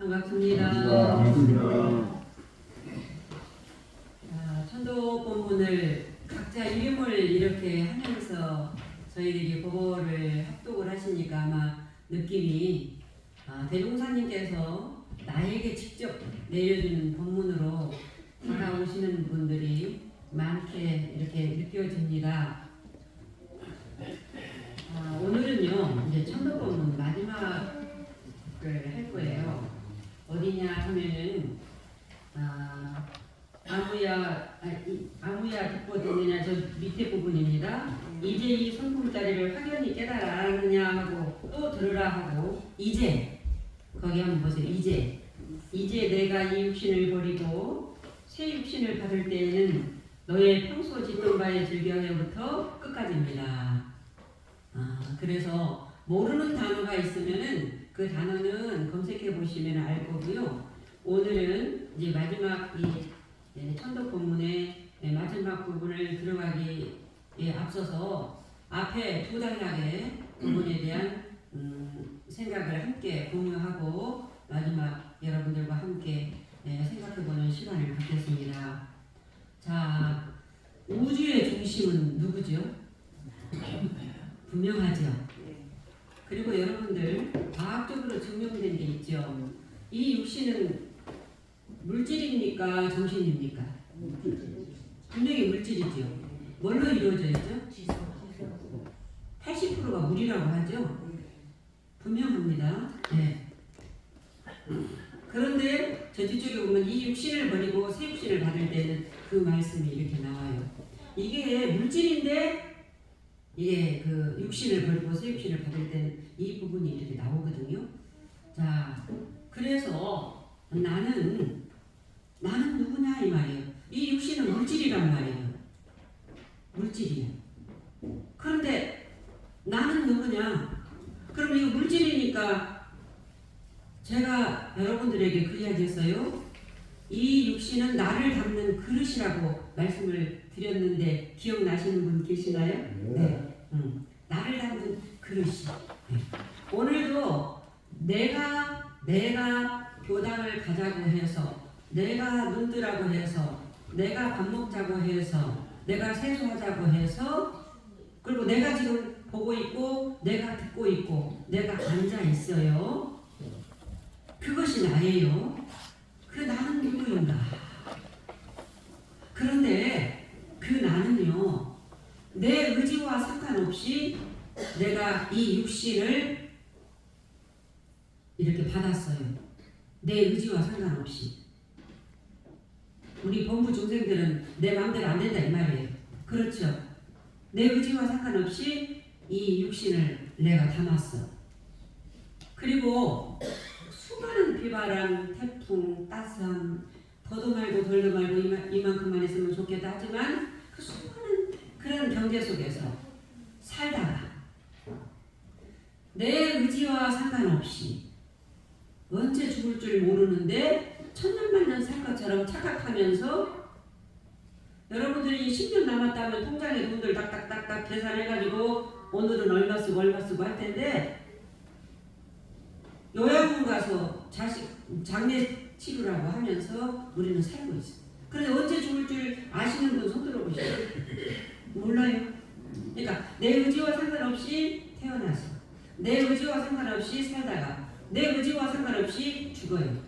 반갑습니다. 반갑습니다. 천도 본문을 각자 이름을 이렇게 하면서 저희들이 그거를 합독을 하시니까 아마 느낌이 대종사님께서 나에게 직접 내려주는 본문으로 다가오시는 분들이 많게 이렇게 느껴집니다. 오늘은요 이제 천도 본문 마지막을 할 거예요. 어디냐 하면은 아무야 듣고 듣느냐 저 밑에 부분입니다. 이제 이 손품자리를 확연히 깨달아 알았느냐 하고 또 들으라 하고 이제 거기 한번 보세요. 이제 내가 이 육신을 버리고 새 육신을 받을 때에는 너의 평소 짓던 바에 즐겨해부터 끝까지입니다. 그래서 모르는 단어가 있으면은 그 단어는 검색해 보시면 알 거고요. 오늘은 이제 마지막 이 천도 본문의 마지막 부분을 들어가기에 앞서서 앞에 두 단락의 부분에 대한 생각을 함께 공유하고 마지막 여러분들과 함께 생각해보는 시간을 갖겠습니다. 자, 우주의 중심은 누구죠? 분명하죠. 그리고 여러분들 과학적으로 증명된 게 있죠. 이 육신은 물질입니까? 정신입니까? 분명히 물질이죠. 뭘로 이루어져 있죠? 80%가 물이라고 하죠. 분명합니다. 네. 그런데 저 뒤쪽에 보면 이 육신을 버리고 새 육신을 받을 때는 그 말씀이 이렇게 나와요. 이게 물질인데 이게 그 육신을 버리고 새 육신을 받을 때는 이 부분이 이렇게 나오거든요. 자, 그래서 나는 누구냐 이 말이에요. 이 육신은 물질이란 말이에요. 물질이야. 그런데 나는 누구냐? 그럼 이거 물질이니까 제가 여러분들에게 그 이야기 했어요. 이 육신은 나를 담는 그릇이라고 말씀을 드렸는데 기억나시는 분 계시나요? 네. 나를 담는 그릇이. 네. 오늘도 내가 교당을 가자고 해서 내가 눈뜨라고 해서 내가 밥 먹자고 해서 내가 세수하자고 해서 그리고 내가 지금 보고 있고 내가 듣고 있고 내가 앉아 있어요. 그것이 나예요. 그 나는 누구인가? 그런데 그 나는요 내 의지와 상관없이 내가 이 육신을 이렇게 받았어요. 내 의지와 상관없이. 우리 본부 중생들은 내 마음대로 안 된다 이 말이에요. 그렇죠. 내 의지와 상관없이 이 육신을 내가 담았어. 그리고 수많은 비바람, 태풍, 따스함, 더도 말고 덜도 말고 이만큼만 했으면 좋겠다 하지만 그 수많은 그런 경계 속에서 살다가 내 의지와 상관없이 언제 죽을 줄 모르는데 천년만년 살 것처럼 착각하면서 여러분들이 10년 남았다면 통장에 돈들 딱딱딱딱 계산해가지고 오늘은 얼마 쓰고 할 텐데 요양원 가서 자식 장례 치르라고 하면서 우리는 살고 있어요. 그런데 언제 죽을 줄 아시는 분 손 들어보시죠. 몰라요. 그러니까 내 의지와 상관없이 태어나서 내 의지와 상관없이 살다가 내 의지와 상관없이 죽어요.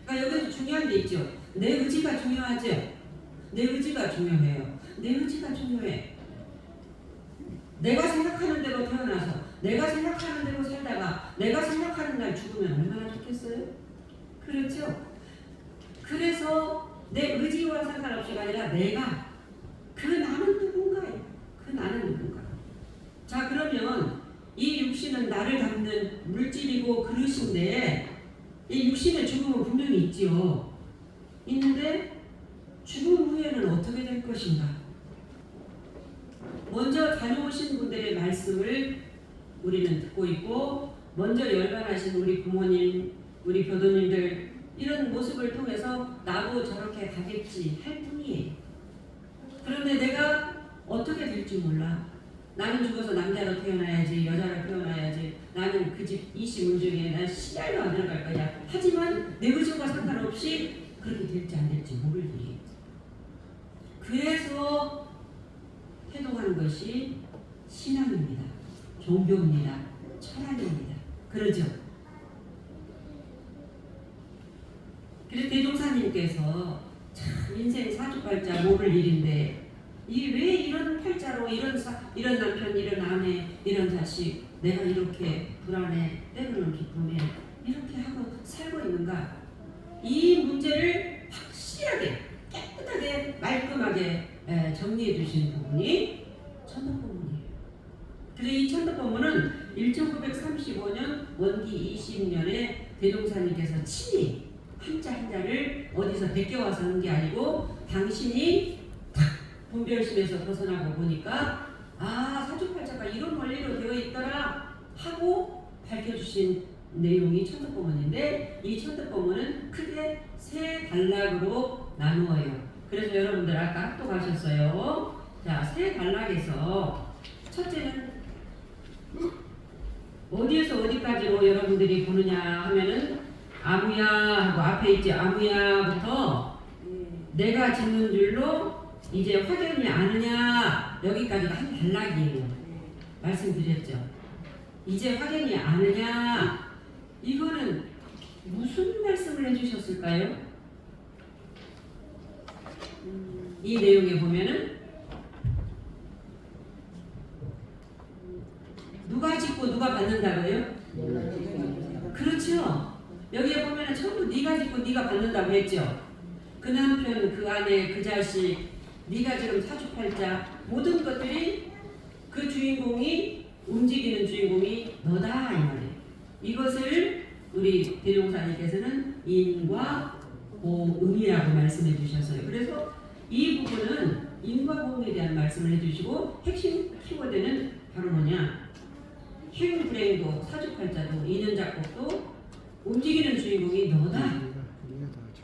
그러니까 여기서 중요한 게 있죠. 내 의지가 중요하죠. 내 의지가 중요해요. 내 의지가 중요해. 내가 생각하는 대로 태어나서 내가 생각하는 대로 살다가 내가 생각하는 날 죽으면 얼마나 좋겠어요? 그렇죠? 그래서 내 의지와 상관없이가 아니라 내가 그 나는 누군가예요. 그 나는 누군가. 자, 그러면 이 육신은 나를 담는 물질이고 그릇인데 이 육신의 죽음은 분명히 있지요. 있는데 죽음 후에는 어떻게 될 것인가? 먼저 다녀오신 분들의 말씀을 우리는 듣고 있고 먼저 열반하신 우리 부모님, 우리 교도님들 이런 모습을 통해서 나도 저렇게 가겠지 할 뿐이에요. 그런데 내가 어떻게 될지 몰라. 나는 죽어서 남자로 태어나야지 여자로 태어나야지 나는 그 집 이씨 문중에 난 씨알도 안 들어갈 거야. 하지만 상관없이 그렇게 될지 안 될지 모를 일이에요. 그래서 태동하는 것이 신앙입니다. 종교입니다. 철학입니다. 그러죠? 그래서 대종사님께서 참 인생 사주팔자 모를 일인데 이게 왜 이런 팔자로 이런 남편, 이런 아내, 이런 자식 내가 이렇게 불안해, 때로는 기쁨에 이렇게 하고 살고 있는가? 이 문제를 확실하게 깨끗하게 말끔하게 정리해 주신 부분이 천덕법문이에요. 그래서 이 천덕법문은 1935년 원기 20년에 대종사님께서 친히 한자 한자를 어디서 베껴와서 한 게 아니고 당신이 탁 분별심에서 벗어나고 보니까 아 사주팔자가 이런 원리로 되어 있더라 하고 밝혀주신 내용이 천덕법문인데 이 천덕법문은 크게 세 단락으로 나누어요. 그래서 여러분들 아까 학도 가셨어요. 자, 세 단락에서 첫째는 어디에서 어디까지로 여러분들이 보느냐 하면은 아무야 하고 앞에 있지 아무야부터 내가 짓는 줄로 이제 확연히 아느냐 여기까지가 한 단락이에요. 말씀드렸죠. 이제 확연히 아느냐 이거는 무슨 말씀을 해주셨을까요? 이 내용에 보면은 누가 짓고 누가 받는다고요? 그렇죠. 여기에 보면은 전부 네가 짓고 네가 받는다고 했죠. 그 남편, 그 아내, 그 자식, 네가 지금 사주팔자 모든 것들이 그 주인공이 움직이는 주인공이 너다 이 말이에요. 이것을 우리 대종사님께서는 인과 공음이라고 말씀해 주셨어요. 그래서 이 부분은 인과 공에 대한 말씀을 해주시고 핵심 키워드는 바로 뭐냐? 행불행도 사주팔자도 인연작곡도 움직이는 주인공이 너다.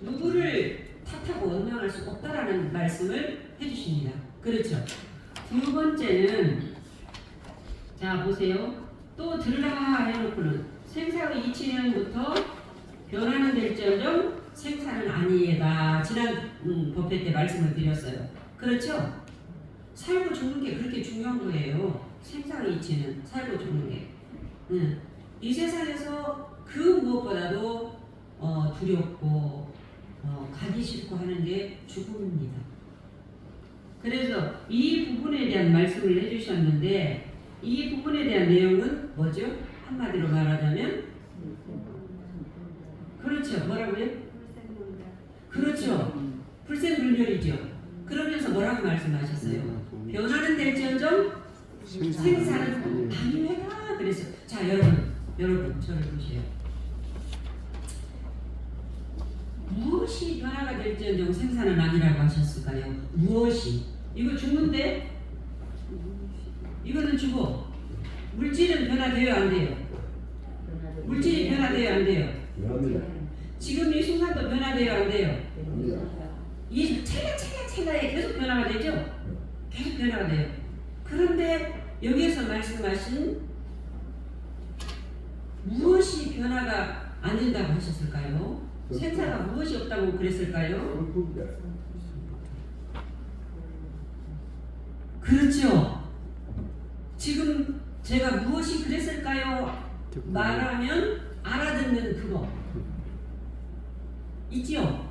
누구를 탓하고 원망할 수 없다라는 말씀을 해주십니다. 그렇죠. 두 번째는 자 보세요. 또 들으라 해놓고는 생사의 이치는부터 변화는 될지언정 생사는 아니에다. 지난 법회 때 말씀을 드렸어요. 그렇죠? 살고 죽는 게 그렇게 중요한 거예요. 생사의 이치는 살고 죽는 게. 이 세상에서 그 무엇보다도 두렵고 가기 싫고 하는 게 죽음입니다. 그래서 이 부분에 대한 말씀을 해주셨는데 이 부분에 대한 내용은 뭐죠? 한마디로 말하자면 그렇죠. 뭐라고요? 그렇죠. 불생불멸이죠. 그러면서 뭐라고 말씀하셨어요? 변화는 될지언정 생사는 아니외다. 그래서 자 여러분 저를 보세요. 무엇이 변화가 될지언정 생사는 아니라고 하셨을까요? 무엇이? 이거 죽는데? 이거는 죽어. 물질은 변화돼요 안 돼요? 물질이 변화돼요 안 돼요? 지금 이 순간도 변화돼요 안 돼요? 이 찰나에 계속 변화가 되죠? 계속 변화가 돼요. 그런데 여기에서 말씀하신 무엇이 변화가 안 된다고 하셨을까요? 생사가 무엇이 없다고 그랬을까요? 그렇죠. 지금 제가 무엇이 그랬을까요? 말하면 알아듣는 그거 있지요?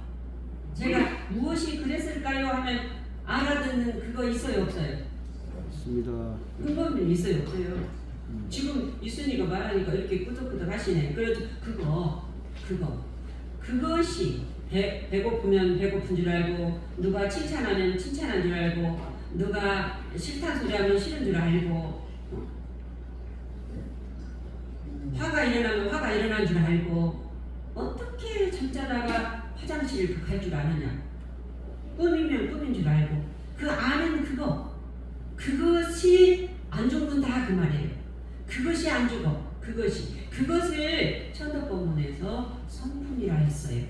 제가 무엇이 그랬을까요? 하면 알아듣는 그거 있어요 없어요? 있습니다. 근본은 있어요 없어요? 지금 있으니까 말하니까 이렇게 끄덕끄덕 하시네. 그래도 그것이 배고프면 배고픈 줄 알고 누가 칭찬하면 칭찬한 줄 알고 누가 싫다는 소리 하면 싫은 줄 알고 화가 일어나면 화가 일어난 줄 알고 어떻게 잠자다가 화장실 갈 줄 아느냐. 꿈이면 꿈인 줄 알고 그 아는 그것이 안 죽는다 그 말이에요. 그것이 안 죽어. 그것을 천덕법문에서 성품이라 했어요.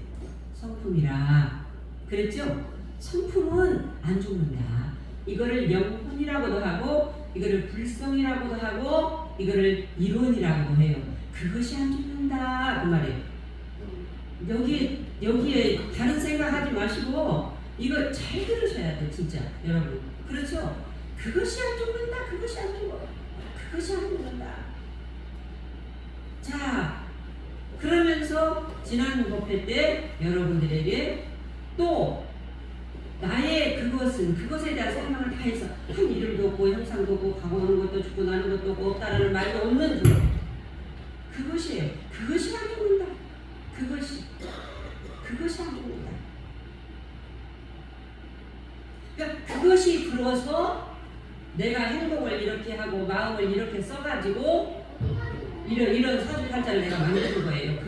성품이라 그랬죠? 성품은 안 죽는다. 이거를 영혼이라고도 하고 이거를 불성이라고도 하고 이거를 이론이라고도 해요. 그것이 안 죽는다 그 말이에요. 여기에 다른 생각하지 마시고 이거 잘 들으셔야 돼 진짜 여러분. 그렇죠? 그것이 안 죽는다. 그것이 안 죽어. 그것이 안 죽는다. 자, 그러면서 지난 법회 때 여러분들에게 또 나의 그것에 대한 설명을 다 해서 한 이름도 없고 형상도 없고 가고 오는 것도 죽고 나는 것도 없고 없다라는 말도 없는 그것이에요. 그것이 안 죽는다. 그것이 안 죽는다. 그러니까 그것이 불어서 내가 행동을 이렇게 하고 마음을 이렇게 써가지고 이런 사주팔자를 내가 만드는 거예요.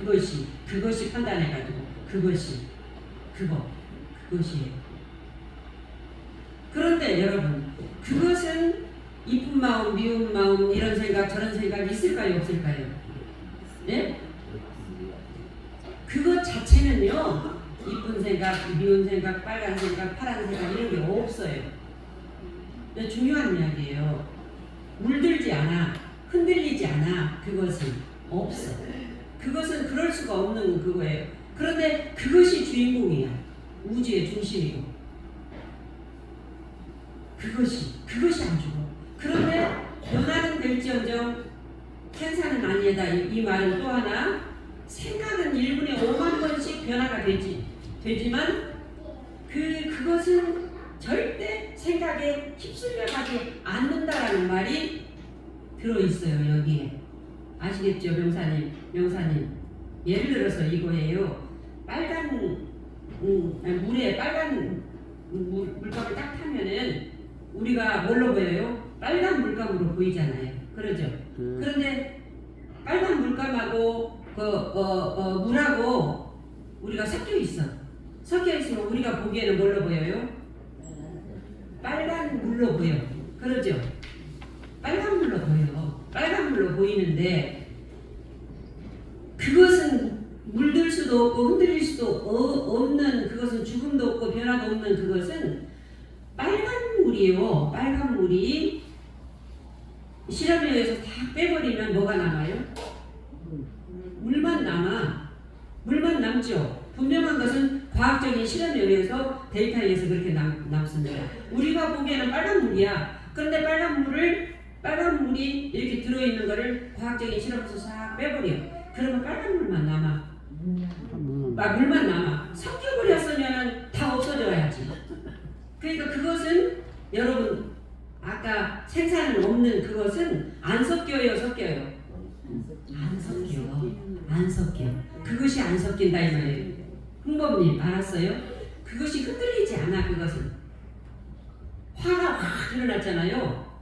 그것이 판단해가지고 그것이에요. 그런데 여러분, 그것은 이쁜 마음, 미운 마음, 이런 생각, 저런 생각이 있을까요, 없을까요? 네? 그것 자체는요, 이쁜 생각, 미운 생각, 빨간 생각, 파란 생각 이런 게 없어요. 근데 중요한 이야기예요. 물들지 않아, 흔들리지 않아. 그것은 없어. 그것은 그럴 수가 없는 그거예요. 그런데 그것이 주인공이야. 우주의 중심이고. 그것이 안 죽어. 그런데 변화는 될지언정 생사는 아니다. 이 말은 또 하나, 생각은 1분에 5만 번씩 변화가 되지만 그것은 절대 생각에 휩쓸려가지 않는다라는 말이 들어있어요. 여기에 아시겠죠? 명사님 예를 들어서 이거예요. 빨간 물에 빨간 물감을 딱 타면은 우리가 뭘로 보여요? 빨간 물감으로 보이잖아요. 그러죠? 그런데 빨간 물감하고 물하고 우리가 섞여 있으면 우리가 보기에는 뭘로 보여요? 빨간 물로 보여. 그러죠? 빨간 물로 보여. 빨간 물로 보이는데 그것은 물들 수도 없고 흔들릴 수도 없는, 그것은 죽음도 없고 변화도 없는 그것은 빨간 물이요. 빨간 물이 실험에 의해서 다 빼버리면 뭐가 남아요? 물만 남죠. 분명한 것은 과학적인 실험에 의해서 데이터에 의해서 그렇게 남습니다. 우리가 보기에는 빨간 물이야. 그런데 빨간 물이 이렇게 들어있는 거를 과학적인 실험에서 싹 빼버려. 그러면 빨간 물만 남아. 물만 남아. 섞여버렸으면 다 없어져야지. 그러니까 그것은 여러분 아까 생사는 없는 그것은 안 섞여요, 섞여요? 안 섞여. 그것이 안 섞인다 이 말이에요. 흥범님 알았어요? 그것이 흔들리지 않아. 그것은 화가 확 일어났잖아요.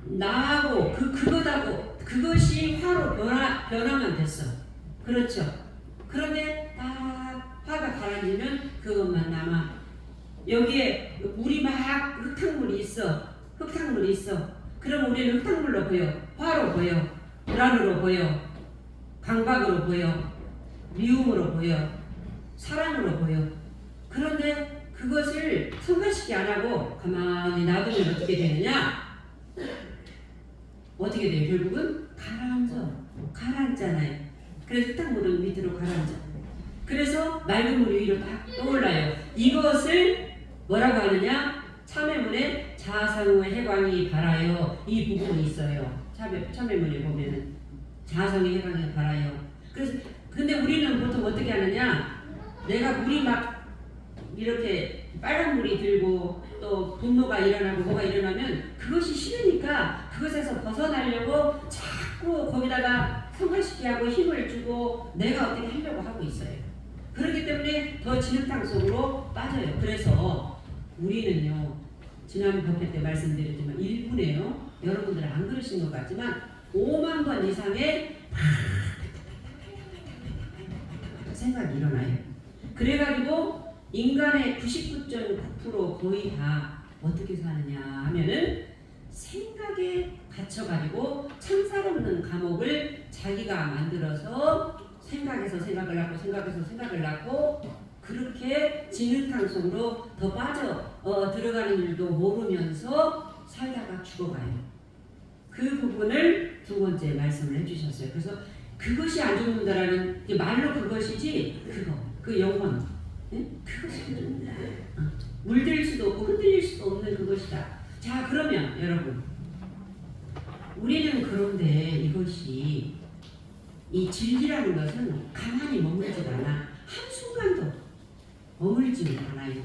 나하고 그것하고 그것이 화로 변화만 됐어. 그렇죠? 그런데 딱 화가 가라앉으면 그것만 남아. 여기에 물이 막 흙탕물이 있어. 그럼 우리는 흙탕물로 보여. 화로 보여. 불안으로 보여. 강박으로 보여. 미움으로 보여. 사랑으로 보여. 그런데 그것을 성가시키 안 하고 가만히 놔두면 어떻게 되느냐? 어떻게 돼요? 결국은 가라앉잖아요. 그래서 흙탕물은 밑으로 가라앉아. 그래서 맑은 물이 위로 딱 떠올라요. 이것을 뭐라고 하느냐? 참회문에 자성의 해방이 바라요. 이 부분이 있어요. 참회문에 보면은 자성의 해방이 바라요. 그래서 근데 우리는 보통 어떻게 하느냐? 내가 물이 막 이렇게 빨간 물이 들고 또 분노가 일어나고 뭐가 일어나면 그것이 싫으니까 그것에서 벗어나려고 자꾸 거기다가 성가시게 하고 힘을 주고 내가 어떻게 하려고 하고 있어요. 그렇기 때문에 더 진흙탕 속으로 빠져요. 그래서 우리는요, 지난 법회 때 말씀드렸지만 1분에요. 여러분들은 안 그러신 것 같지만 5만 번 이상의 생각이 일어나요. 그래가지고 인간의 99.9% 거의 다 어떻게 사느냐 하면은 생각에 갇혀가지고 참사없는 감옥을 자기가 만들어서 생각에서 생각을 낳고 그렇게 진흙탕 속으로 더 빠져 들어가는 일도 모르면서 살다가 죽어가요. 그 부분을 두 번째 말씀을 해주셨어요. 그래서 그것이 안 죽는다라는 게 말로 그것이지 그 영혼 그것이 안 죽는다. 물들 수도 없고 흔들릴 수도 없는 그것이다. 자 그러면 여러분 우리는 그런데 이것이 이 진리라는 것은 가만히 머물지 않아. 한순간도 머물지 않아요.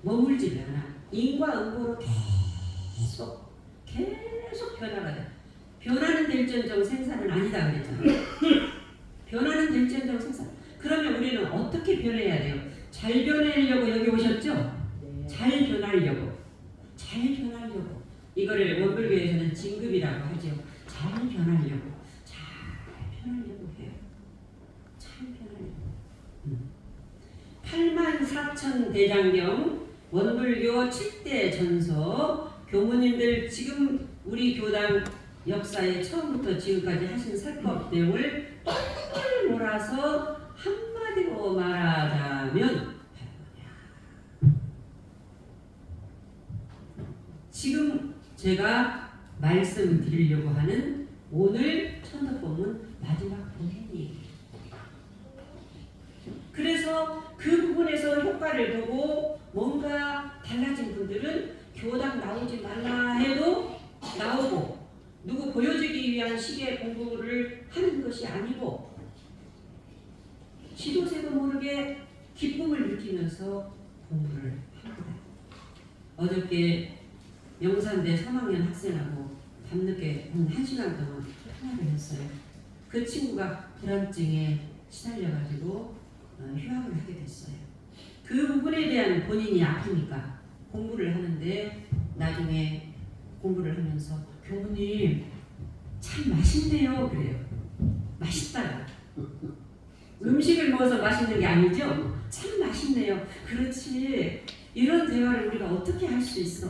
머물지 않아. 인과응보로 계속 변화가 돼. 변화는 될전정 생산은 아니다 그랬잖아요. 변화는 될전정 생산. 그러면 우리는 어떻게 변해야 돼요? 잘 변하려고 여기 오셨죠? 잘 변하려고. 이거를 원불교에서는 진급이라고 하죠. 잘 변하려고 해요. 잘 변하려고. 84,000 대장경 원불교 7대 전서 교무님들 지금 우리 교당 역사에 처음부터 지금까지 하신 설법 내용을 똘똘 몰아서 한마디로 말하자면 지금 제가 말씀드리려고 하는 오늘 천도법문 마지막 본행이에요. 그래서 그 부분에서 효과를 보고 뭔가 달라진 분들은 교당 나오지 말라 해도 나오고 누구 보여주기 위한 식의 공부를 하는 것이 아니고 지도새도 모르게 기쁨을 느끼면서 공부를 합니다. 어저께 영산대 3학년 학생하고 밤늦게 한 1시간 동안 통화를 했어요. 그 친구가 불안증에 시달려가지고 휴학을 하게 됐어요. 그 부분에 대한 본인이 아프니까 공부를 하는데 나중에 공부를 하면서 교무님 참 맛있네요 그래요. 맛있다가 음식을 먹어서 맛있는 게 아니죠. 참 맛있네요. 그렇지. 이런 대화를 우리가 어떻게 할 수 있어?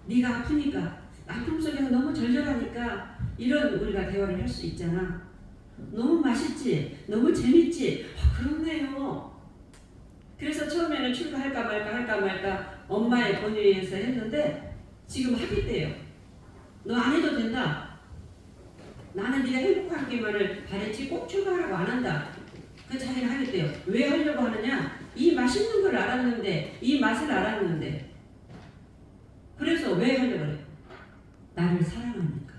네가 아프니까 아픔 속에서 너무 절절하니까 이런 우리가 대화를 할 수 있잖아. 너무 맛있지? 너무 재밌지? 그렇네요. 그래서 처음에는 출가할까 말까 엄마의 권유에서 했는데 지금 하겠대요. 너 안 해도 된다. 나는 네가 행복하기만을 바랬지 꼭 출가하라고 안 한다. 그 자기는 하겠대요. 왜 하려고 하느냐? 이 맛있는 걸 알았는데 이 맛을 알았는데 그래서 왜 하려고 그래? 나를 사랑하니까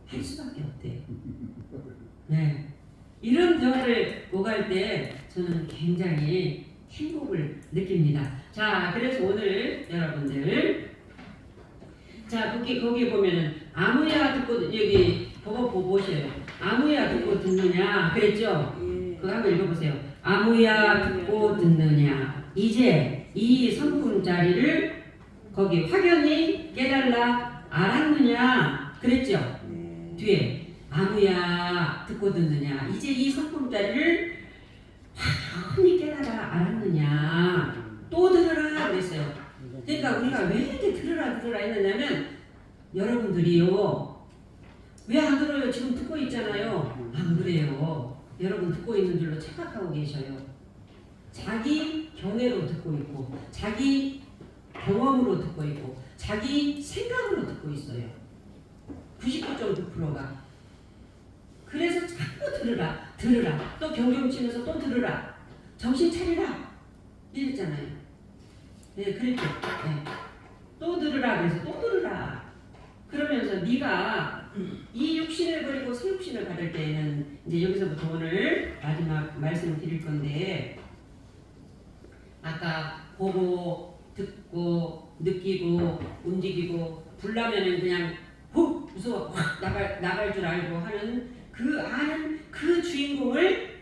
할 수밖에 없대요. 네. 이런 대화를 오갈 때 저는 굉장히 행복을 느낍니다. 자, 그래서 오늘 여러분들 자, 거기 보면은 아무야 듣고 여기 보고 보셔요. 아무야 듣고 듣느냐 그랬죠? 그거 한번 읽어보세요. 아무야 듣고 듣느냐. 이제 이 성품자리를 거기 확연히 깨달라 알았느냐 그랬죠? 뒤에 아무야 듣고 듣느냐. 이제 이 성품자리를 확연히 깨달아 알았느냐. 또 들으라 그랬어요. 그러니까 우리가 왜 이렇게 들으라 했느냐면 여러분들이요 왜 안 들어요? 지금 듣고 있잖아요. 안 그래요. 여러분 듣고 있는 줄로 착각하고 계셔요. 자기 견해로 듣고 있고 자기 경험으로 듣고 있고 자기 생각으로 듣고 있어요. 99.9%가. 그래서 자꾸 들으라 또 경경 치면서 또 들으라 정신 차리라 이랬잖아요. 네, 그랬죠. 네. 또 들으라 그래서 또 들으라. 그러면서 네가 이 육신을 버리고 새 육신을 받을 때에는 이제 여기서부터 오늘 마지막 말씀을 드릴 건데 아까 보고 듣고 느끼고 움직이고 불나면은 그냥 훅 무서워 확 나갈 줄 알고 하는 그 아는 그 주인공을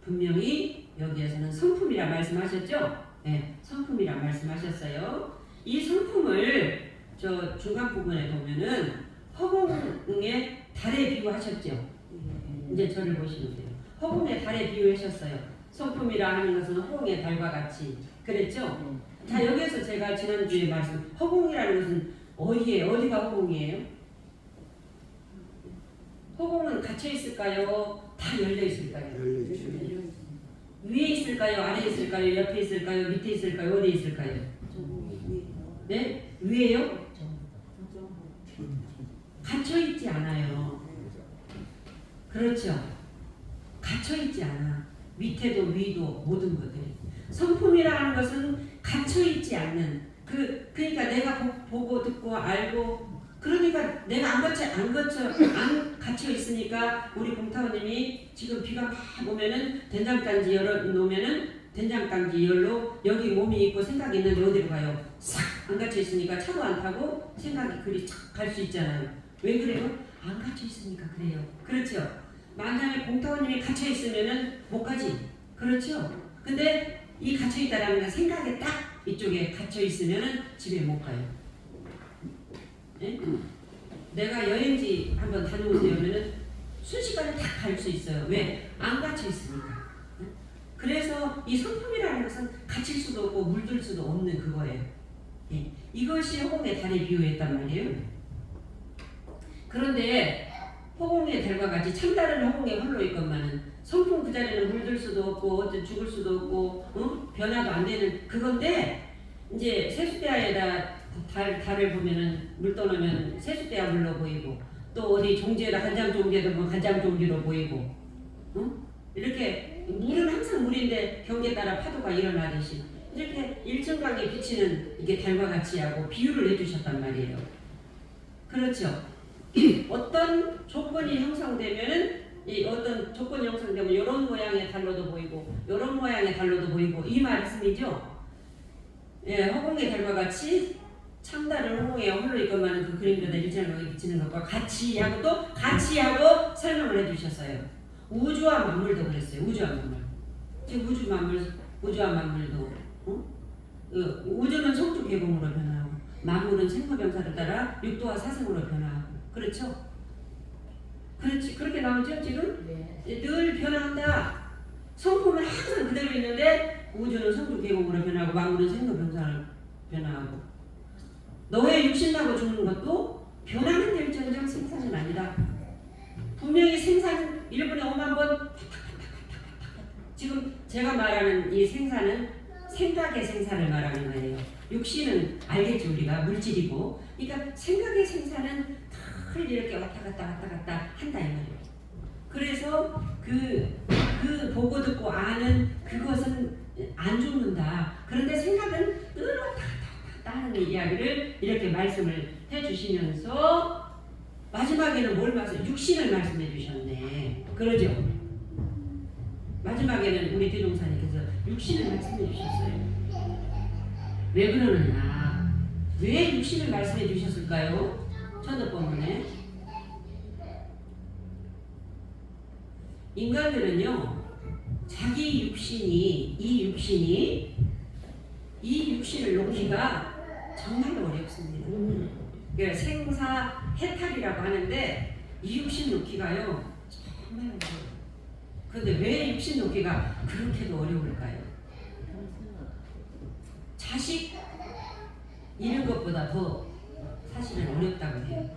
분명히 여기에서는 성품이라 말씀하셨죠? 네, 성품이라 말씀하셨어요. 이 성품을 저 중간 부분에 보면은 허공의 달에 비유하셨죠. 이제 저를 보시면 돼요. 허공의 달에 비유하셨어요. 성품이라 하는 것은 허공의 달과 같이 그랬죠. 자 여기에서 제가 지난주에 말씀 허공이라는 것은 어디예요? 어디가 허공이에요? 허공은 갇혀 있을까요? 다 열려 있을까요? 위에 있을까요? 아래에 있을까요? 옆에 있을까요? 밑에 있을까요? 어디에 있을까요? 네? 위에요? 갇혀 있지 않아요. 그렇죠. 갇혀있지 않아. 밑에도 위도 모든 것들이. 성품이라는 것은 갇혀있지 않는 그러니까 내가 보고 듣고 알고 그러니까 내가 안 갇혀 있으니까 우리 공타원님이 지금 비가 막 오면은 된장단지 열어 놓으면은 된장단지 열로 여기 몸이 있고 생각이 있는데 어디로 가요? 싹 안 갇혀 있으니까 차도 안 타고 생각이 그리 착 갈 수 있잖아요. 왜 그래요? 안 갇혀 있으니까 그래요. 그렇죠? 만약에 공타원님이 갇혀 있으면은 못 가지. 그렇죠? 근데 이 갇혀 있다라는 건 생각에 딱 이쪽에 갇혀 있으면은 집에 못 가요. 네? 내가 여행지 한번 다녀오세요 하면은 순식간에 딱 갈 수 있어요. 왜? 안 갇혀 있으니까. 네? 그래서 이 성품이라는 것은 갇힐 수도 없고 물들 수도 없는 그거예요. 예. 이것이 허공의 달에 비유했단 말이에요. 그런데 허공의 달과 같이 참달은 허공에 홀로 있건만은 성품 그 자리는 물들 수도 없고 어떤 죽을 수도 없고 변화도 안 되는 그건데 이제 세숫대야에다 달을 보면은 물 떠놓으면 세숫대야 물로 보이고 또 어디 종지에다 간장 종지에다 보면 간장 종지로 보이고 이렇게 물은 항상 물인데 경계에 따라 파도가 일어나듯이 이렇게 일정강에 비치는 이게 달과 같이 하고 비유를 해주셨단 말이에요. 그렇죠. 어떤 조건이 형성되면은 이 어떤 조건이 형성되면 이런 모양의 달로도 보이고 이런 모양의 달로도 보이고 이 말씀이죠. 예, 허공의 달과 같이 참달은 허공에 홀로 있건만 그 그림자다 일정강에 비치는 것과 같이 하고 또 같이 하고 설명을 해주셨어요. 우주와 만물도 그랬어요. 우주와 만물. 지금 우주와 만물도 우주는 성주 계공으로 변하고 만물은 생로병사를 따라 육도와 사생으로 변화하고 그렇죠? 그렇지 그렇게 나오죠 지금? 네. 늘 변화한다. 성품은 항상 그대로 있는데 우주는 성주 계공으로 변하고 만물은 생로병사를 변화하고 너의 육신나고 죽는 것도 변하는 일정정 생산은 아니다. 분명히 생산 1분에 5만 번 지금 제가 말하는 이 생산은 생각의 생산을 말하는 거예요. 육신은 알겠죠 우리가 물질이고 그러니까 생각의 생산은 늘 이렇게 왔다 갔다 한다 이 말이에요. 그래서 그 보고 듣고 아는 그것은 안 죽는다. 그런데 생각은 늘 왔다 갔다 하는 이야기를 이렇게 말씀을 해주시면서 마지막에는 뭘 말씀? 육신을 말씀해 주셨네. 그러죠? 마지막에는 우리 대종사님께서 육신을 말씀해 주셨어요. 왜 그러느냐? 왜 육신을 말씀해 주셨을까요? 천도법문에 인간들은요 자기 육신이 이 육신을 놓기가 정말로 어렵습니다. 그러니까 생사 해탈이라고 하는데 이 육신 놓기가요 정말 어려워요. 그런데 왜 육신 놓기가 그렇게도 어려울까요? 자식 잃은 것보다 더 사실은 어렵다고 해요.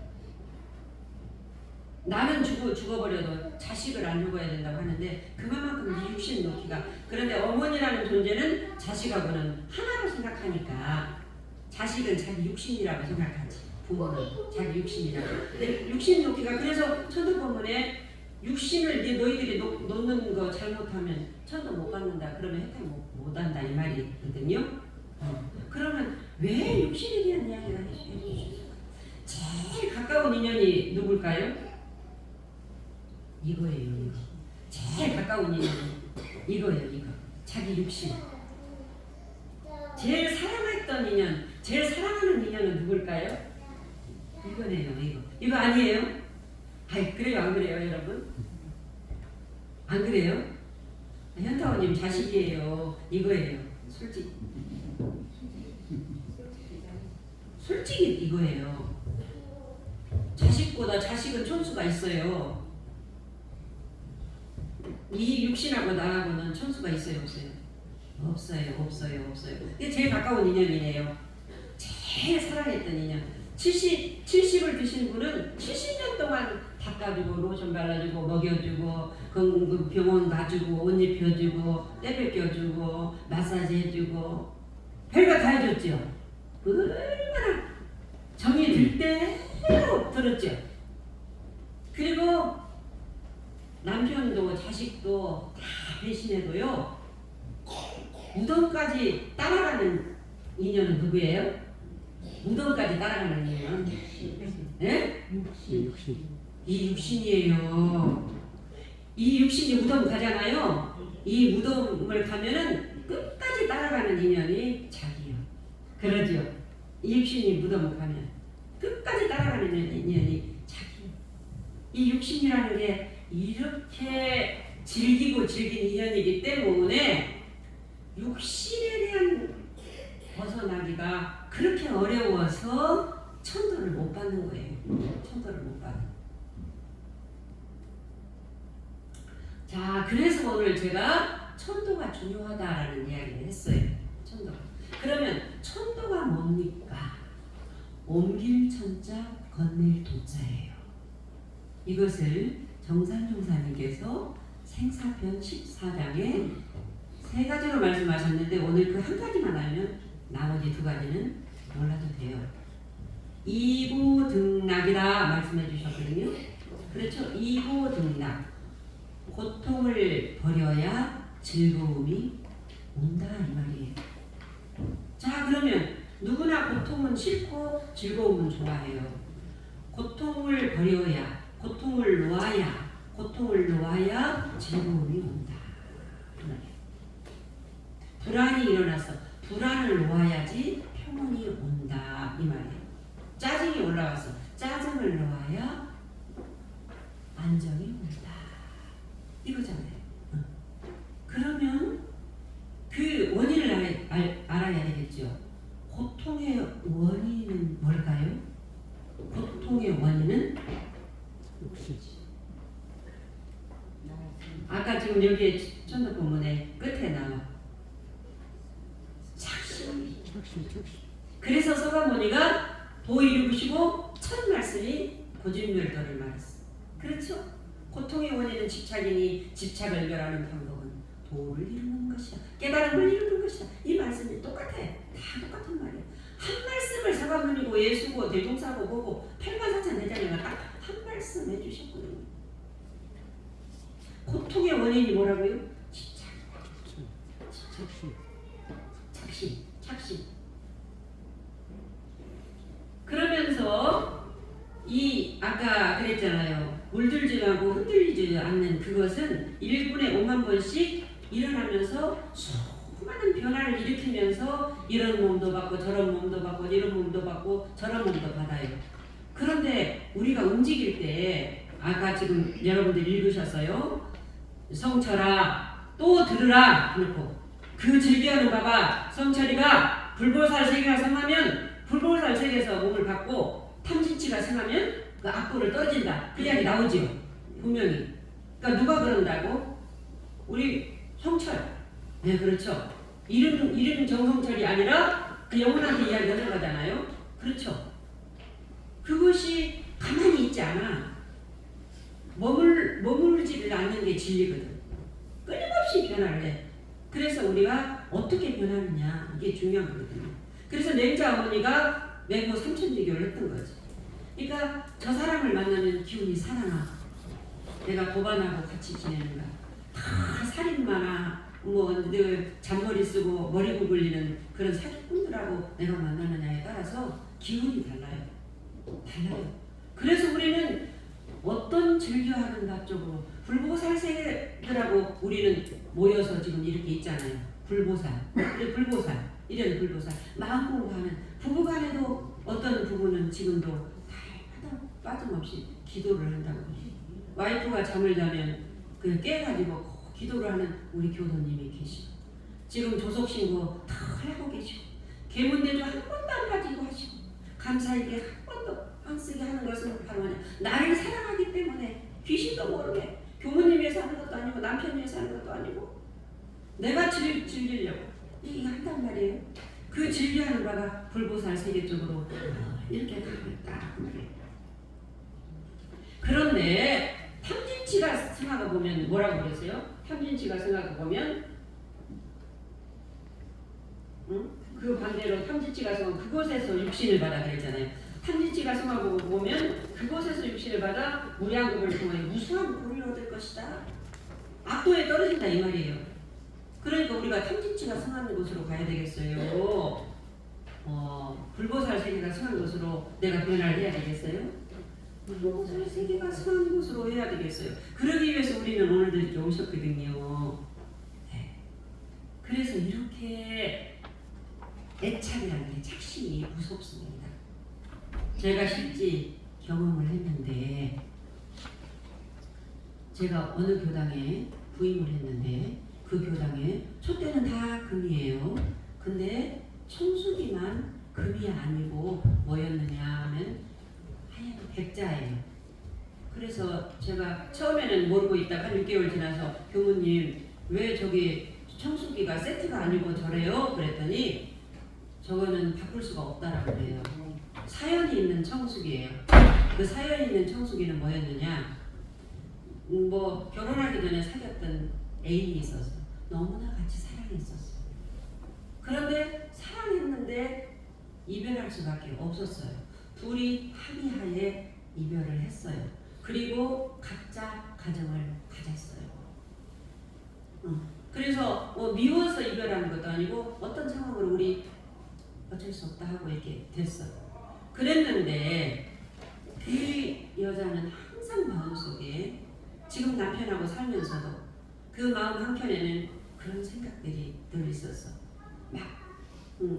나는 죽어버려도 자식을 안 죽어야 된다고 하는데 그만큼 이 육신 놓기가 그런데 어머니라는 존재는 자식하고는 하나로 생각하니까 자식은 자기 육신이라고 생각하지 부모는 자기 육신이라고. 근데 육신 놓기가 그래서 천도법문에 육신을 너희들이 놓는 거 잘못하면 천도 못 받는다. 그러면 혜택 못 한다 이 말이거든요. 그러면 왜 육신에 대한 이야기를 해주셨어요? 제일 가까운 인연이 누굴까요? 이거예요. 이거. 제일 가까운 인연이 이거예요. 이거. 자기 육신. 제일 사랑했던 인연, 제일 사랑하는 인연은 누굴까요? 이거네요. 이거 아니에요? 아이 그래요 안 그래요 여러분? 안 그래요? 현타원님 자식이에요. 이거예요. 솔직히 이거예요. 자식보다 자식은 천수가 있어요. 이 육신하고 나하고는 천수가 있어요 없어요? 없어요. 이게 제일 가까운 인연이에요. 제일 사랑했던 인연. 70을 드신 분은 70년 동안 닦아주고 로션 발라주고 먹여주고 그 병원 가주고 옷 입혀주고 때 뺏겨주고 마사지 해주고 별거 다 해줬죠. 얼마나 정이 들 대로 들었죠. 그리고 남편도 자식도 다 배신해도요 무덤까지 따라가는 인연은 누구예요? 무덤까지 따라가는 인연. 네? 이 육신이에요. 이 육신이 무덤 가잖아요. 이 무덤을 가면은 끝까지 따라가는 인연이 자기요. 그러죠. 이 육신이 무덤을 가면 끝까지 따라가는 인연이 자기요. 이 육신이라는 게 이렇게 즐기고 즐긴 인연이기 때문에 육신에 대한 벗어나기가 그렇게 어려워서 천도를 못 받는 거예요. 천도를 못 받는. 자, 그래서 오늘 제가 천도가 중요하다라는 이야기를 했어요. 천도가. 그러면 천도가 뭡니까? 옮길 천자, 건넬 도자예요. 이것을 정산종사님께서 생사편 14장에 세 가지로 말씀하셨는데 오늘 그 한 가지만 알면 나머지 두 가지는 몰라도 돼요. 이고등락이다 말씀해 주셨거든요. 그렇죠? 이고등락. 고통을 버려야 즐거움이 온다 이 말이에요. 자, 그러면 누구나 고통은 싫고 즐거움은 좋아해요. 고통을 버려야, 고통을 놓아야 즐거움이 온다. 불안이 일어나서 불안을 놓아야지 평온이 온다 이 말이에요. 짜증이 올라와서 짜증을 놓아야 안정이 온다 이거잖아요. 그러면 그 원인을 알아야 되겠죠. 고통의 원인은 뭘까요? 고통의 원인은 아까 지금 여기에 천도 본문의 끝에 나와 착심. 그래서 서가모니가 도이루시고 첫 말씀이 고진멸도를 말했어. 그렇죠? 고통의 원인은 집착이니 집착을 멸하는 방법은 도를 이루는 것이야. 깨달음을 이루는 것이야. 이 말씀이 똑같아. 다 똑같은 말이야. 한 말씀을 서가모니고 예수고 대종사고 보고 팔만사천대장이가 딱 한 말씀 해주셨거든요. 고통의 원인이 뭐라고요? 집착. 착심. 그러면서 이 아까 그랬잖아요. 물들지 말고 흔들리지 않는 그것은 1분에 5만 번씩 일어나면서 수많은 변화를 일으키면서 이런 몸도 받고 저런 몸도 받고 이런 몸도 받고 저런 몸도 받아요. 그런데 우리가 움직일 때 아까 지금 여러분들 읽으셨어요. 성철아 또 들으라 그렇고 그 즐겨하는 바가 성철이가 불보살 세계가 성하면 불보살 세계에서 몸을 받고 탐진치가 성하면 그 악보를 떨어진다. 그 이야기 나오죠. 분명히. 그러니까 누가 그런다고? 우리 성철. 네, 그렇죠. 이름 정성철이 아니라 그 영혼한테 이야기하는 거잖아요. 그렇죠. 그것이 가만히 있지 않아. 머물지를 않는 게 진리거든. 끊임없이 변화를 해. 그래서 우리가 어떻게 변하느냐 이게 중요한 거거든요. 그래서 맹자 어머니가 맹호 삼천지교를 했던 거지. 그러니까 저 사람을 만나면 기운이 살아나. 내가 도반하고 같이 지내는가. 다 살인마나 늘 잔머리 쓰고 머리 구불리는 그런 사기꾼들하고 내가 만나느냐에 따라서 기운이 달라요. 그래서 우리는 어떤 즐겨하는가 쪽으로 불보살 세들하고 우리는 모여서 지금 이렇게 있잖아요. 불보살, 이런 불보살. 마음 공부하는 부부간에도 어떤 부부는 지금도 날마다 빠짐없이 기도를 한다고. 와이프가 잠을 자면 그 깨가지고 기도를 하는 우리 교도님이 계시고 지금 조속신고 다 하고 계시고 계문대조 한 번도 안 가지고 하시고 감사일기 한 번도 안 쓰게 하는 것은 바로 나를 사랑하기 때문에 귀신도 모르게 교무님 위해서 하는 것도 아니고 남편 위해서 하는 것도 아니고 내가 즐기려고 이게 한단 말이에요. 그 즐겨하는 바가 불보살 세계 쪽으로 이렇게 가고 있다 그 말이에요. 그런데 탐진치가 생각해 보면 뭐라고 그랬어요? 탐진치가 생각해 보면 그 반대로 탐진치가 생각 그곳에서 육신을 받아 그랬잖아요. 탐진치가 성하고 보면 그곳에서 육신을 받아 무량겁을 통해 무수한 구를 얻을 것이다. 악도에 떨어진다 이 말이에요. 그러니까 우리가 탐진치가 성하는 곳으로 가야 되겠어요. 불보살 세계가 성한 곳으로 내가 변화를 해야 되겠어요? 불보살 세계가 성한 곳으로 해야 되겠어요. 그러기 위해서 우리는 오늘도 이렇게 오셨거든요. 네. 그래서 이렇게 애착이라는 게 착신이 무섭습니다. 제가 실제 경험을 했는데 제가 어느 교당에 부임을 했는데 그 교당에 촛대는 다 금이에요. 근데 청수기만 금이 아니고 뭐였느냐 하면 하얀 백자예요. 그래서 제가 처음에는 모르고 있다가 6개월 지나서 교무님 왜 저기 청수기가 세트가 아니고 저래요? 그랬더니 저거는 바꿀 수가 없다라고 그래요. 사연이 있는 청수기예요. 그 사연이 있는 청수기는 뭐였느냐? 뭐 결혼하기 전에 사귀었던 애인이 있어서 너무나 같이 사랑했었어. 그런데 사랑했는데 이별할 수밖에 없었어요. 둘이 합의하에 이별을 했어요. 그리고 각자 가정을 가졌어요. 그래서 뭐 미워서 이별하는 것도 아니고 어떤 상황으로 우리 어쩔 수 없다 하고 이렇게 됐어요. 그랬는데 그 여자는 항상 마음속에 지금 남편하고 살면서도 그 마음 한켠에는 그런 생각들이 늘 있었어. 막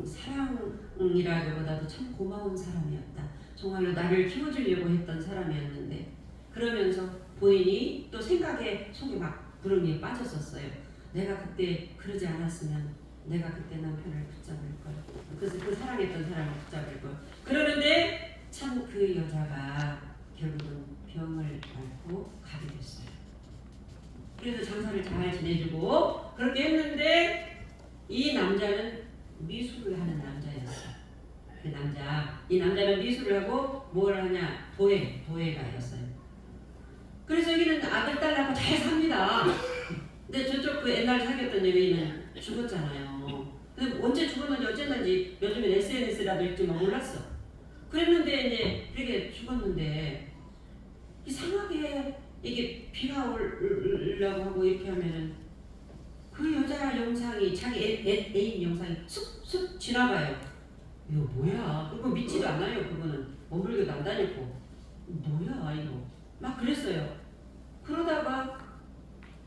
사랑이라기보다도 참 고마운 사람이었다. 정말로 나를 키워주려고 했던 사람이었는데 그러면서 본인이 또 생각에 속에 막 구렁이에 빠졌었어요. 내가 그때 그러지 않았으면 내가 그때 남편을 붙잡을 걸. 그래서 그 사랑했던 사람을 붙잡을 걸. 그러는데 참 그 여자가 결국은 병을 앓고 가게 됐어요. 그래서 장사를 잘 지내주고 그렇게 했는데 이 남자는 미술을 하는 남자였어요. 이 남자는 미술을 하고 뭘 하냐? 도예가였어요. 그래서 여기는 아들, 딸하고 잘 삽니다. 근데 저쪽 그 옛날 사귀었던 여인은 죽었잖아요. 근데 언제 죽었는지 어쨌는지 요즘엔 SNS라도 있지만 몰랐어. 그랬는데 이제 그렇게 죽었는데 이상하게 이게 비가 오려고 하고 이렇게 하면은 그 여자 영상이 자기 애인 영상이 쑥쑥 지나가요. 이거 뭐야? 그거 믿지도 않아요. 그거는 머물기도 안 다녔고 뭐야 이거 막 그랬어요. 그러다가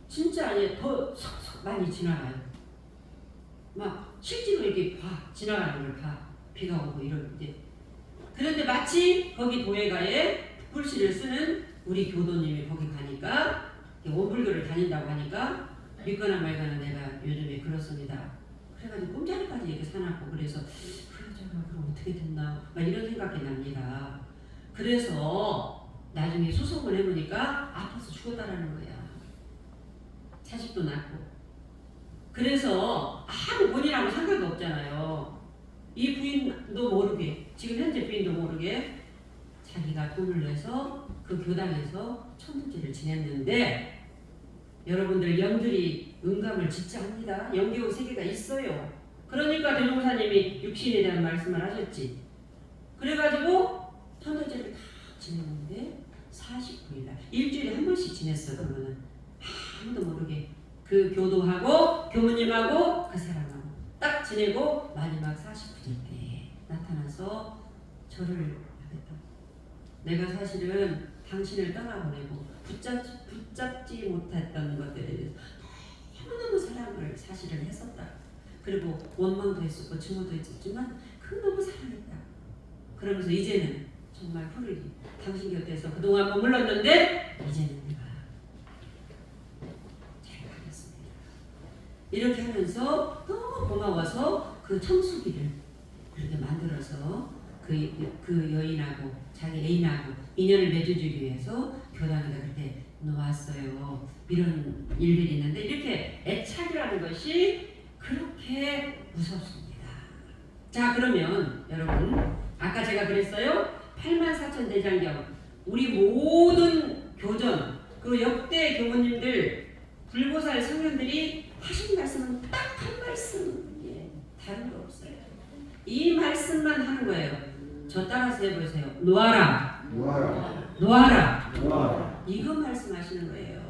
진짜 아니 더 쏙쏙 많이 지나가요. 막 실제로 이렇게 지나가는 걸 봐. 비가 오고 이럴 때. 그런데 마치 거기 도예가에 불씨를 쓰는 우리 교도님이 거기 가니까 원불교를 다닌다고 하니까 믿거나 말거나 내가 요즘에 그렇습니다. 그래가지고 꿈자리까지 이렇게 사놨고 그래서 그 여자가 그럼 어떻게 됐나 막 이런 생각이 납니다. 그래서 나중에 수속을 해보니까 아파서 죽었다라는 거야. 자식도 낳고. 그래서 아무 본인하고 상관도 없잖아요. 이 부인도 모르게 지금 현재 부인도 모르게 자기가 돈을 내서 그 교당에서 천도제를 지냈는데 여러분들 영들이 응감을 짓지 않습니다. 영계의 세계가 있어요. 그러니까 대종사님이 육신에 대한 말씀을 하셨지. 그래가지고 천도제를 다 지냈는데 49일날 일주일에 한 번씩 지냈어. 그러면은 아무도 모르게 그 교도하고 교무님하고 그 사람하고 딱 지내고 마지막 49일 때 나타나서 절을 하겠다. 내가 사실은 당신을 떠나보내고 붙잡지 못했던 것들에 대해서 너무너무 사랑을 사실은 했었다. 그리고 원망도 했었고 증오도 했었지만 너무 사랑했다. 그러면서 이제는 정말 후르기 당신 곁에서 그동안 머물렀는데 이제는 내가 잘 가겠습니다. 이렇게 하면서 너무 고마워서 그 청수기를 그렇게 만들어서 그 여인하고 자기 애인하고 인연을 맺어주기 위해서 교당에다 그렇게 놓았어요. 이런 일들이 있는데 이렇게 애착이라는 것이 그렇게 무섭습니다. 자 그러면 여러분 아까 제가 그랬어요. 84,000대장경 우리 모든 교전 그 역대 교모님들 불보살 성현들이 하신 말씀은 딱 한 말씀 다른 거 없어요. 이 말씀만 하는 거예요. 저 따라서 해보세요. 놓아라. 놓아라. 놓아라. 놓아라. 이거 말씀하시는 거예요.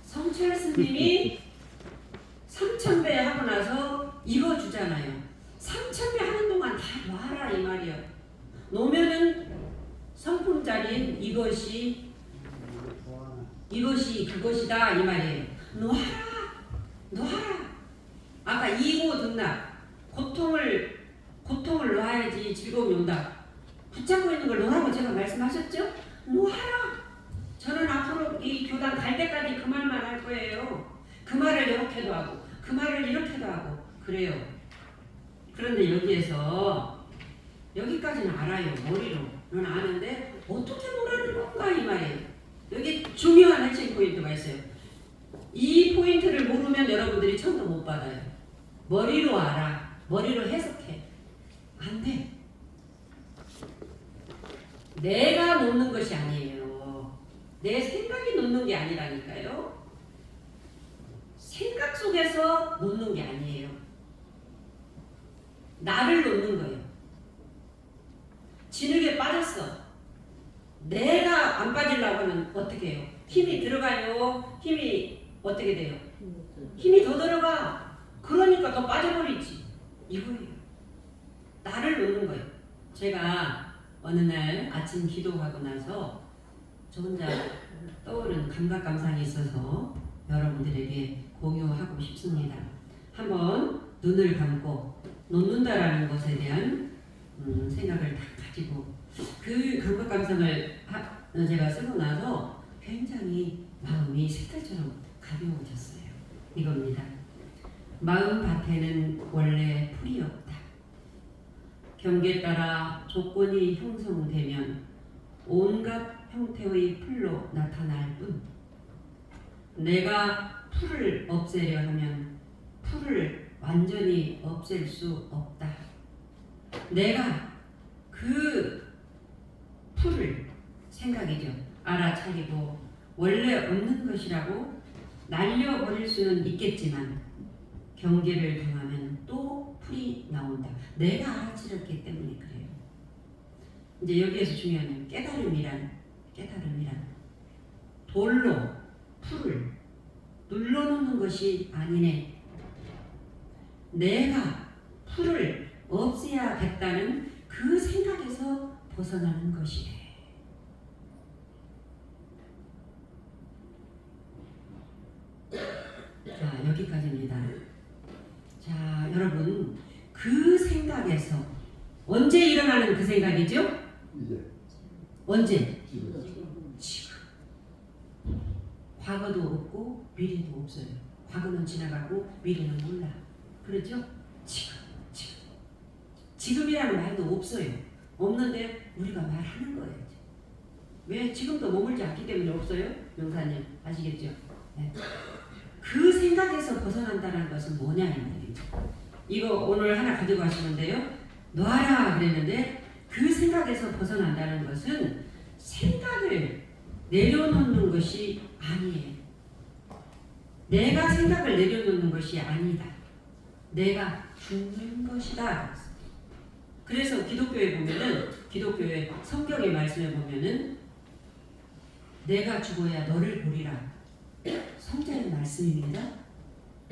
성철 스님이 3,000배 하고 나서 이거 주잖아요. 3,000배 하는 동안 다 놔라 이 말이에요. 놓으면은 성품자리인 이것이 그것이다 이 말이에요. 놓아라. 놓아라. 아까 이고 등락 고통을 놓아야지 즐거움이 온다. 붙잡고 있는 걸 놓으라고 제가 말씀하셨죠? 놓아라. 저는 앞으로 이 교단 갈 때까지 그 말만 할 거예요. 그 말을 이렇게도 하고 그 말을 이렇게도 하고 그래요. 그런데 여기까지는 알아요. 머리로는 아는데 어떻게 놓으라는 건가 이 말이에요. 여기 중요한 핵심 포인트가 있어요. 이 포인트를 모르면 여러분들이 처음부터 못 받아요. 머리로 알아. 머리로 해석해. 안 돼. 내가 놓는 것이 아니에요. 내 생각이 놓는 게 아니라니까요. 생각 속에서 놓는 게 아니에요. 나를 놓는 거예요. 진흙에 빠졌어. 내가 안 빠지려고 하면 어떻게 해요? 힘이 들어가요? 힘이 어떻게 돼요? 힘이 더 들어가. 그러니까 더 빠져버리지. 이거예요. 나를 놓는 거예요. 제가 어느 날 아침 기도하고 나서 저 혼자 떠오른 감각감상이 있어서 여러분들에게 공유하고 싶습니다. 한번 눈을 감고 놓는다라는 것에 대한 생각을 딱 가지고 그 감각감상을 제가 쓰고 나서 굉장히 마음이 새털처럼 가벼워졌어요. 이겁니다. 마음 밭에는 원래 풀이 없다. 경계에 따라 조건이 형성되면 온갖 형태의 풀로 나타날 뿐 내가 풀을 없애려 하면 풀을 완전히 없앨 수 없다. 내가 그 풀을 생각이죠. 알아차리고 원래 없는 것이라고 날려버릴 수는 있겠지만 경계를 당하면 또 풀이 나온다. 내가 알아차렸기 때문에 그래요. 이제 여기에서 중요한 건 깨달음이란 돌로 풀을 눌러놓는 것이 아니네. 내가 풀을 없애야겠다는 그 생각에서 벗어나는 것이래. 자, 여기까지입니다. 자, 여러분, 그 생각에서 언제 일어나는 그 생각이죠? 이제 언제? 지금. 지금. 과거도 없고 미래도 없어요. 과거는 지나가고 미래는 몰라. 그렇죠? 지금이라는 말도 없어요. 없는데 우리가 말하는 거예요. 왜? 지금도 머물지 않기 때문에 없어요? 명사님 아시겠죠? 네. 그 생각에서 벗어난다는 것은 뭐냐 이 말이죠. 이거 오늘 하나 가지고 가시는데요. 놔라 그랬는데 그 생각에서 벗어난다는 것은 생각을 내려놓는 것이 아니에요. 내가 생각을 내려놓는 것이 아니다. 내가 죽는 것이다. 그래서 기독교에 보면은 기독교의 성경의 말씀에 보면은 내가 죽어야 너를 보리라. 성자의 말씀입니다.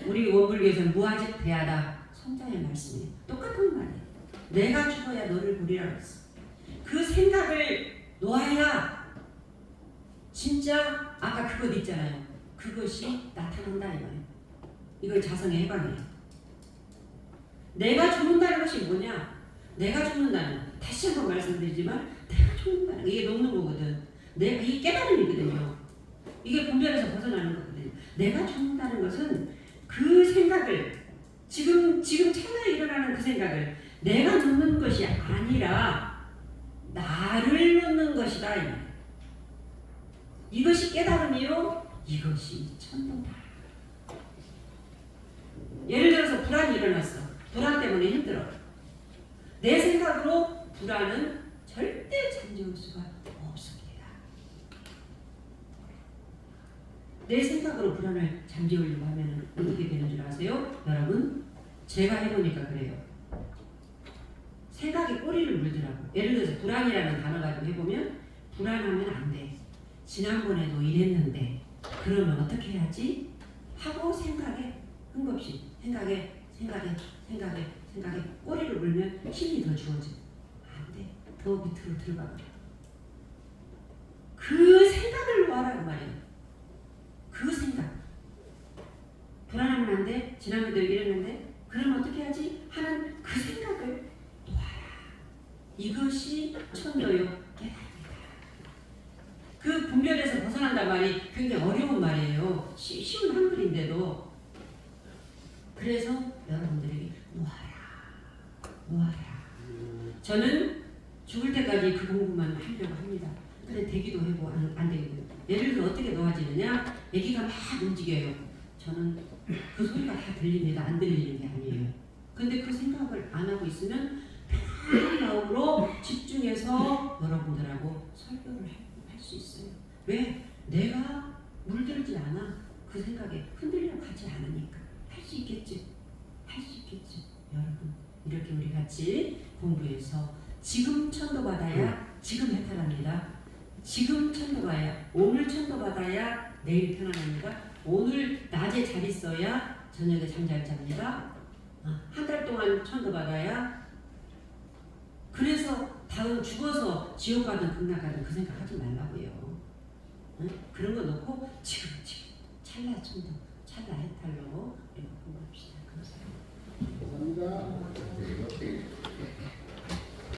우리 원불교에서는 무아직 대하다 성자의 말씀이에요. 똑같은 말이에요. 내가 죽어야 너를 보리라 그랬어. 그 생각을 놓아야 진짜 아까 그것 있잖아요. 그것이 나타난다 이 말이에요. 이걸 자성의 해방이에요. 내가 죽는다는 것이 뭐냐? 내가 죽는다는 다시 한번 말씀드리지만 내가 죽는다는 이게 놓는 거거든. 이게 깨달음이거든요. 이게 분별에서 벗어나는 거거든요. 내가 죽는다는 것은 그 생각을 지금 찰나에 일어나는 그 생각을 내가 놓는 것이 아니라 나를 놓는 것이다. 이것이 깨달음이요. 이것이 천도다. 예를 들어서 불안이 일어났어. 불안 때문에 힘들어. 내 생각으로 불안은 절대 잠재울 수가 없습니다. 내 생각으로 불안을 잠재우려고 하면 어떻게 되는 줄 아세요? 여러분, 제가 해보니까 그래요. 생각이 꼬리를 물더라고. 예를 들어서 불안이라는 단어 가지고 해보면 불안하면 안 돼. 지난번에도 이랬는데 그러면 어떻게 해야지? 하고 생각에 흥겁시 생각에 꼬리를 물면 힘이 더 주어져. 안 돼. 더 밑으로 들어가 버려. 그 생각을 놓아라고 말이에요. 그 생각. 불안하면 안 돼. 지난번에도 이랬는데 그러면 어떻게 하지? 하는 그 생각을 놓아라. 이것이 천도요 깨달음이다. 그 분별에서 벗어난단 말이 굉장히 어려운 말이에요. 쉬운 한글인데도. 그래서 여러분들에게 놓아라. 저는 죽을 때까지 그 공부만 하려고 합니다. 근데 되기도 하고 안 되기도. 예를 들어 어떻게 놓아지느냐? 아기가 막 움직여요. 저는 그 소리가 다 들립니다. 안 들리는 게 아니에요. 근데 그 생각을 안 하고 있으면 편한 마음으로 집중해서 여러분들하고 설교를 할 수 있어요. 왜? 내가 물들지 않아. 그 생각에 흔들려 가지 않으니까. 할 수 있겠지. 여러분, 이렇게 우리 같이 공부해서 지금 천도받아야 지금 해탈합니다. 지금 천도받아야 오늘 천도받아야 내일 편안합니다. 오늘 낮에 잘 있어야 저녁에 잠 잘 잡니다. 한 달 동안 천도받아야. 그래서 다음 죽어서 지옥 가든 극락 가든 그 생각 하지 말라고요. 응? 그런 거 놓고 지금 찰나 천도, 찰나 해탈로 이렇게 공부합시다. 감사합니다. 감사합니다.